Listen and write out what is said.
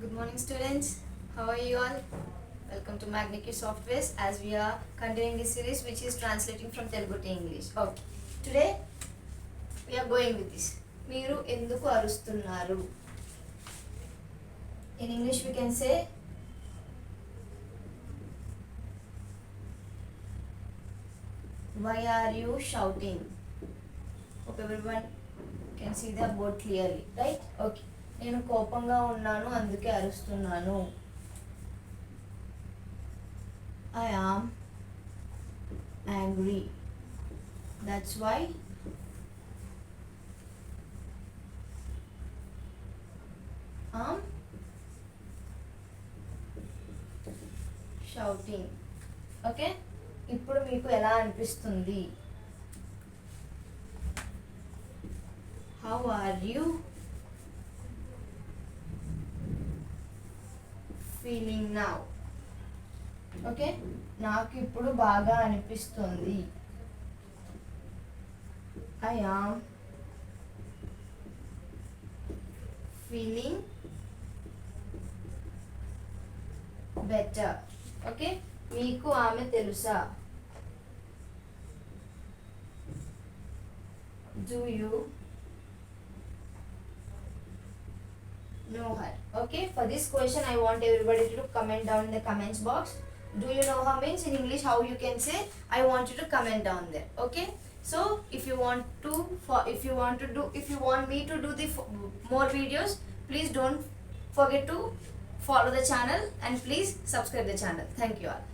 Good morning, students. How are you all? Welcome to Magneq Softwares as we are continuing this series which is translating from Telugu to English. Okay. Today we are going with this. మీరు ఎందుకు అరుస్తున్నారు? In English we can say why are you shouting? Hope everyone can see the board clearly, right? Okay. నేను కోపంగా ఉన్నాను అందుకే అరుస్తున్నాను. I am angry. That's why I'm shouting. Okay? ఇప్పుడు మీకు ఎలా అనిపిస్తుంది? How are you feeling now? Okay, నాకు ఇప్పుడు బాగా అనిపిస్తుంది. I am feeling better. Okay, మీకు ఆమె తెలుసా? Do you know her? Okay, for this question I want everybody to comment down in the comments box. Do you know her means in English how you can say? I want you to comment down there. Okay, so if you want me to do the more videos, please don't forget to follow the channel and please subscribe the channel. Thank you all.